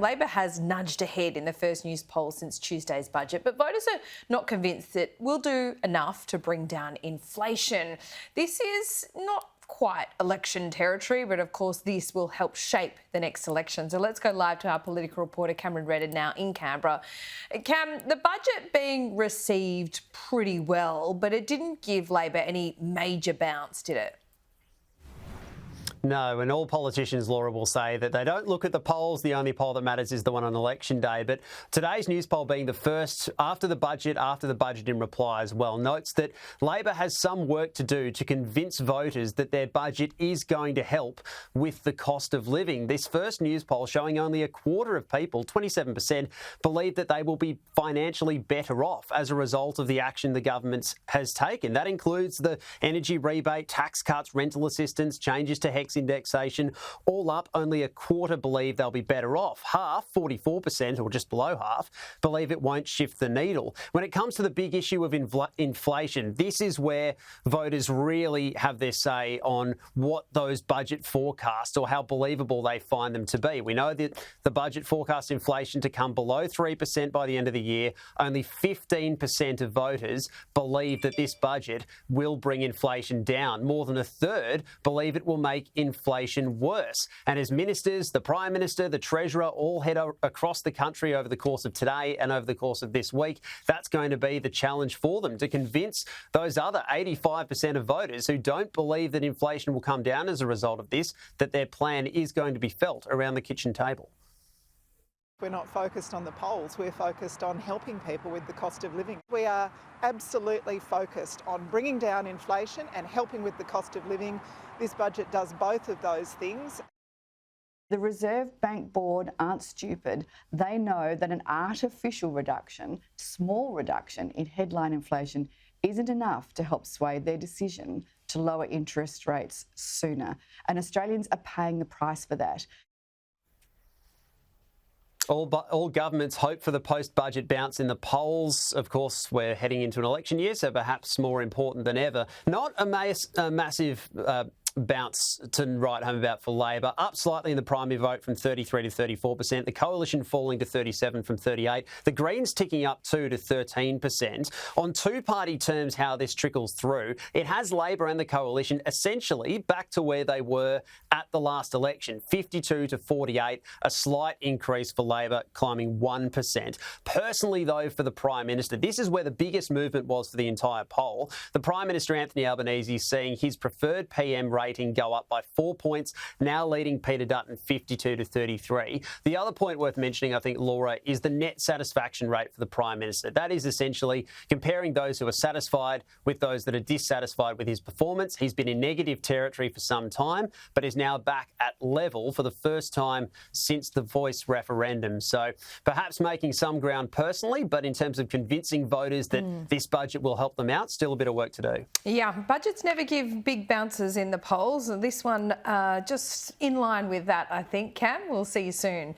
Labor has nudged ahead in the first Newspoll since Tuesday's budget, but voters are not convinced that we'll do enough to bring down inflation. This is not quite election territory, but of course this will help shape the next election. So let's go live to our political reporter Cam Reddin now in Canberra. Cam, the budget being received pretty well, but it didn't give Labor any major bounce, did it? No, and all politicians, Laura, will say that they don't look at the polls. The only poll that matters is the one on election day. But today's Newspoll, being the first after the budget in reply as well, notes that Labor has some work to do to convince voters that their budget is going to help with the cost of living. This first Newspoll showing only a quarter of people, 27%, believe that they will be financially better off as a result of the action the government has taken. That includes the energy rebate, tax cuts, rental assistance, changes to HECS indexation. All up, only a quarter believe they'll be better off. Half, 44%, or just below half, believe it won't shift the needle. When it comes to the big issue of inflation, this is where voters really have their say on what those budget forecasts or how believable they find them to be. We know that the budget forecasts inflation to come below 3% by the end of the year. Only 15% of voters believe that this budget will bring inflation down. More than a third believe it will make inflation worse. And as ministers, the Prime Minister, the Treasurer all head across the country over the course of today and over the course of this week, that's going to be the challenge for them, to convince those other 85% of voters who don't believe that inflation will come down as a result of this, that their plan is going to be felt around the kitchen table. We're not focused on the polls, we're focused on helping people with the cost of living. We are absolutely focused on bringing down inflation and helping with the cost of living. This budget does both of those things. The Reserve Bank Board aren't stupid. They know that an artificial reduction, small reduction in headline inflation isn't enough to help sway their decision to lower interest rates sooner. And Australians are paying the price for that. All governments hope for the post-budget bounce in the polls. Of course, we're heading into an election year, so perhaps more important than ever. Not a massive bounce to write home about for Labor. Up slightly in the primary vote from 33 to 34%. The Coalition falling to 37 from 38. The Greens ticking up 2 to 13%. On two-party terms, how this trickles through, it has Labor and the Coalition essentially back to where they were at the last election, 52 to 48, a slight increase for Labor, climbing 1%. Personally, though, for the Prime Minister, this is where the biggest movement was for the entire poll. The Prime Minister, Anthony Albanese, seeing his preferred PM rating go up by 4 points, now leading Peter Dutton 52 to 33. The other point worth mentioning, I think, Laura, is the net satisfaction rate for the Prime Minister. That is essentially comparing those who are satisfied with those that are dissatisfied with his performance. He's been in negative territory for some time, but is now back at level for the first time since the Voice referendum. So perhaps making some ground personally, but in terms of convincing voters that this budget will help them out, still a bit of work to do. Yeah, budgets never give big bounces in the polls. This one just in line with that, I think. Cam, we'll see you soon.